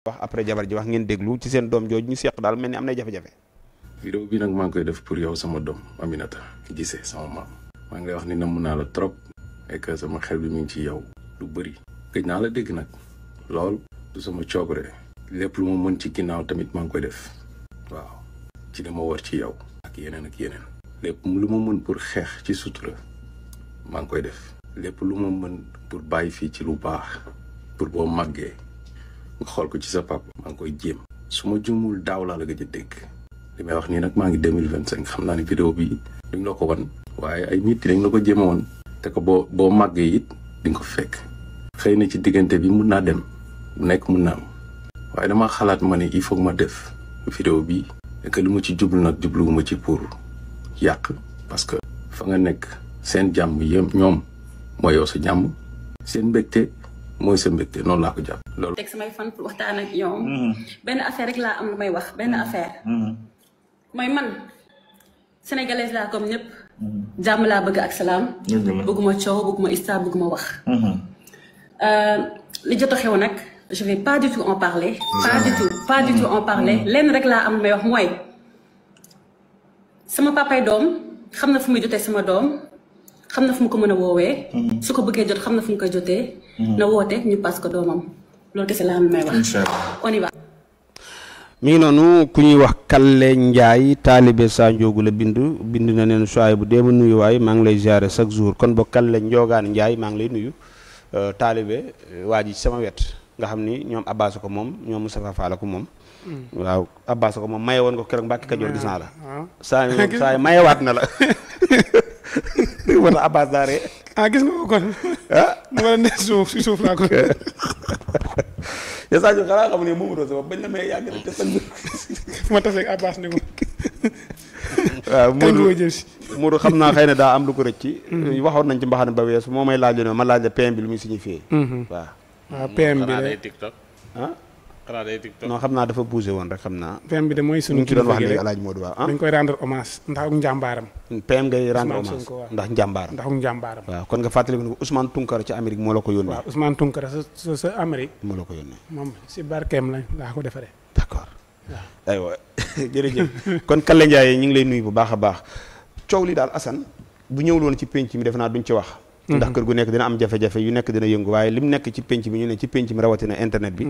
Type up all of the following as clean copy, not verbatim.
wax après jabar ji wax ngeen déglu ci seen doom jooju ñu seq daal mel ni am nay jafe-jafe. vidéo bi nag maa ngi koy def pour yow sama doom Aminata gisee sama maam maa ngi lay wax ni namm naa la trop et que sama xel bi mu ngi ci yow lu bëri gëj naa la dégg nag lool du sama coobare lépp lu ma mën ci ginnaaw tamit maa ngi koy def waaw ci li ma war ci yow ak yeneen lépp lu ma mën pour xeex ci sutura maa ngi koy def lépp lu ma mën pour bàyyi fii ci lu baax pour boo màggee nga xool ko ci sa papa maa ngi koy jéem su ma jumul daaw laa la gëj a dégg li may wax nii nag maa ngi 2025 xam naa ne vidéo bi duñ la ko wan waaye ay nit dañ la ko jéem a woon te ko boo màggee it di nga ko fekk xëy na ci diggante bi mun naa dem bu nekk mun naa am waaye dama xalaat ma ne il faut ma def vidéo bi et que lu ma ci jublu nag jubluwuma ci pour yàq parce que fa nga nekk seen jàmm yëm ñoom mooy yow sa jàmm seen mbégte mooy sa mbégte noonu laa ko jàpp loolu. teg samay fan pour waxtaan ak ñoom. benn affaire rek laa am lu may wax benn affaire. mooy man sénégalaise laa comme ñëpp. jàmm laa bëgg ak salaam. bëgguma coow bëgguma histoire bëgguma wax. li jot a xew nag je vais pas du tout en parler. pas du tout en parler lenn rek laa am lu may wax mooy sama papay doom xam na fu muy jotee sama doom. xam na fu mu ko mën a woowee. su ko bëggee jot xam na fu mu koy jotee. na woote ñu pass ko doomam loolu kese laa am may wax. incha allah on y va. mi ngi noonu ku ñuy wax Kalle Ndiaye taalibe Sa Ndiogou la bind na neen soaay bu dee ma nuyu waay maa ngi lay ziare chaque jour kon ba Kalle Ndiogaan Ndiaye maa ngi lay nuyu taalibe waa ji sama wet nga xam ni ñoom Abbas ko moom ñoom Moustapha Fall ko moom. waaw Abbas ko moom maye woon ko keroog Mbàkke Kajoor gis naa la. saa mayewaat na la. wala Abbas daare gis nga ko kon mu nga ne suuf si suuf laa ko ya Sadio xanaa xam ne moomu doon sama bañ la may yàgg te sax fu ma tasee ak Abbas ne ko waaw Modou xam naa xëy na daa am lu ko rëcc waxoon nañ ci mbaxane ba weesu moo may laaj ma laaj la PM bi lu muy signifié waaw PM bi day TikTok xanaa day TikTok non xam naa dafa bougé woon rek xam naa PM bi de mooy sunu ci doon wax léegi Alaaji Modou waaw dañ koy rendre hommage ndax ak njàmbaaram PM ngay rendre hommage ndax njàmbaaram waaw kon nga fàttali ko Ousmane Tounkara ci Amérique moo la ko yónnee waaw Ousmane Tounkara sa Amérique moo la ko yónnee moom si barkeem la laa ko defaree d'accord waaw aywa jërëjëf kon Kalle Ndiaye ñu ngi lay nuyu bu baax a baax coow li daal Assane bu ñëwul woon ci penc mi defe naa duñ ci wax ndax kër gu nekk dina am jafe-jafe yu nekk dina yëngu waaye lim nekk ci penc bi ñu ne ci penc mi rawatina internet bi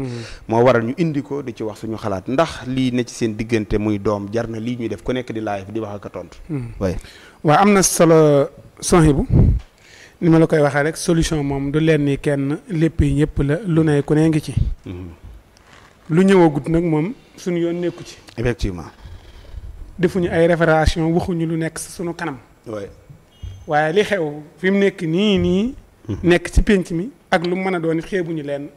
moo waral ñu indi ko di ci wax suñu xalaat ndax lii ne ci seen diggante muy doom jar na lii ñuy def ku nekk di live di wax ak a tontu waaye waaw am na solo Sohibou ni ma la koy waxee rek solution moom du leen ni kenn lépp yi ñëpp la lu ne ku ne ngi ci lu ñëwagut nag moom suñu yoon nekku ci effectivement defuñu ay révélation waxuñu lu nekk suñu kanam waaye li xew fi mu nekk nii nekk ci pénc mi ak lu mu mën a doon xeebuñu leen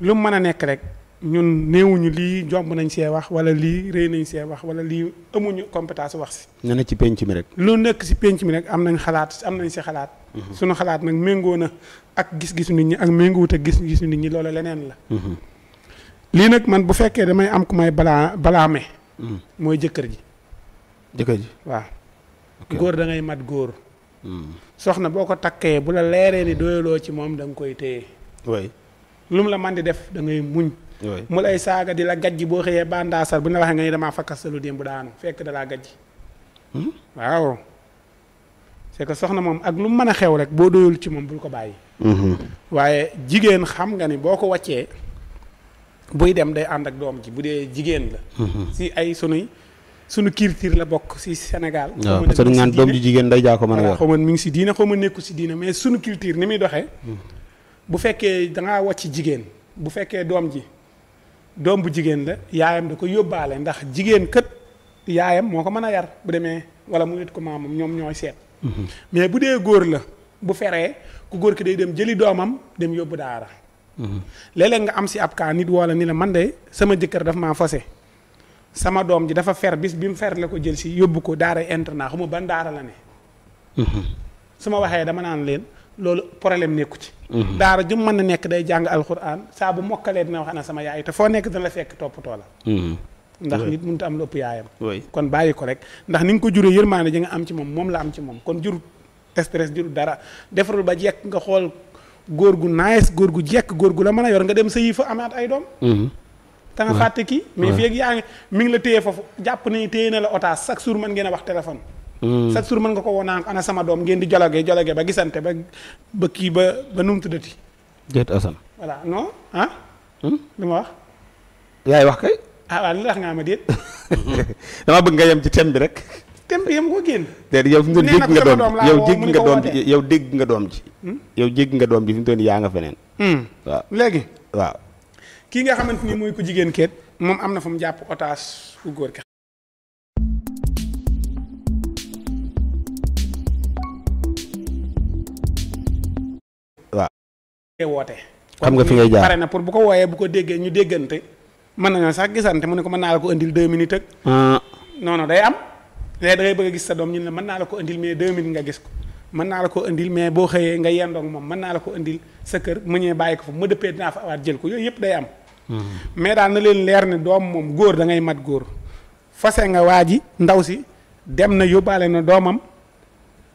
lu mu mën a nekk rek ñun néewuñu lii jomb nañ see wax wala lii rëy nañ see wax wala lii amuñu compétence wax si ñu ne ci pénc mi rek lu nekk si pénc mi rek am nañ si xalaat suñu xalaat nag méngoo na ak gis-gisu nit ñi ak méngoowut ak gis-gisu nit ñi loolu leneen la lii nag man bu fekkee damay am ku may balaame mooy jëkkër ji waaw góor da ngay mat góor soxna boo ko takkee bu la leeree ni doyaloo ci moom da nga koy téye lu mu la man di def da ngay muñ mu lay saaga di la gajji boo xëyee bandaasar bu ne la waxee nga ni damaa fakkastalu démb daanu fekk da laa gajji waaw c'est que soxna moom ak lu mu mën a xew rek boo doyul ci moom bul ko bàyyi waaye jigéen xam nga ni boo ko wàccee buy dem day ànd ak doom ji bu dee jigéen la si ay sunu culture la bokk si Sénégal waaw parce que ngaan doom ji jigéen day jaa ko mën a yor xaw ma mi ngi si diina xaw ma nekku si diina mais sunu culture ni muy doxee bu fekkee dangaa wàcc jigéen bu fekkee doom bu jigéen la yaayam da ko yóbbaale ndax jigéen kët yaayam moo ko mën a yar bu demee wala mu nit ko maamam ñoom ñooy seet mais bu dee góor la bu feree ku góor ki day dem jëli doomam dem yóbbu daara léeg-léeg nga am si ab kaa nit wala ni la man de sama jëkkër daf maa fase sama doom ji dafa fer bis bi mu fer la ko jël si yóbbu ko daara internat xuma ban daara la ne su ma waxee dama naan leen loolu problème nekku ci daara ju mën na nekk day jàng alxuraan saa bu mokkalee dina wax ana sama yaay te foo nekk dana la fekk toppatoo la ndax nit mënut a am lu ëpp yaayam kon bàyyi ko rek ndax ni nga ko juree yërmaande ji nga am ci moom la am ci moom kon jurut stress jurut dara defarul ba jekk nga xool góor gu nice góor gu jekk góor gu la mën a yor nga dem sa yi fa amaat ay doom. te nga fàtte kii. mais fii ak yaa ngi mi ngi la téye foofu jàpp nañu téye na la otage chaque jour mën ngeen a wax téléphone. chaque jour mën nga ko woo naan ana sama doom ngeen di jologe ba gisante ba kii ba nu mu tuddati. déet Assane. voilà non ah. li ma wax. yaay wax kay. ah waaw li tax nga ma déet. dama bëgg nga yem ci thème bi rek. thème bi yem ko génn. déedéet yow fi mu toll dégg nga doom ji yow dégg nga doom ji yow dégg nga doom ji. yow dégg nga doom ji fi mu toll yaa nga feneen. waaw léegi. waaw. kii nga xamante ni mooy ku jigéen keet moom am na fu mu jàpp otage ku góor ki. waaw. woote. xam nga fi ngay jaar pare na pour bu ko wooyee bu ko déggee ñu déggante mën nañoo sax gisante mu ne ko mën naa la ko indil 2 minutes ak. non non day am. léegi da ngay bëgg a gis sa doom ñu ne mën naa la ko indil mais 2 minutes nga gis ko mën naa la ko indil mais boo xëyee nga yendoog moom mën naa la ko indil sa kër mu ñëwee bàyyi ko fa ma dëppee dinaa fa awaat jël ko yooyu yëpp day am. mais daal na leen leer ne doom moom góor da ngay mat góor fase nga waa ji ndaw si dem na yóbbaale na doomam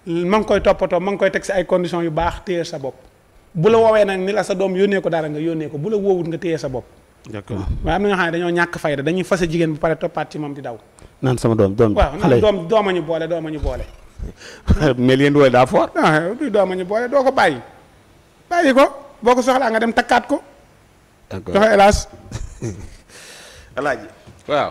ma ngi koy toppatoo ma ngi koy teg si ay conditions yu baax téye sa bopp bu la woowee nag ni la sa doom yónnee ko dara nga yónnee ko bu la woowut nga téye sa bopp. d'accord waaye am na ñoo xam ne dañoo ñàkk fayda dañuy fase jigéen bu pare toppaat ci moom di daw. naan sama doom waaw xale naan dooma ñu boole dooma ñu boole. mais leen doole daa fort. ah du dooma ñu boole doo ko bàyyi ko boo ko soxlaa nga dem takkaat ko. d'accord joxe hélas. Alaaji waaw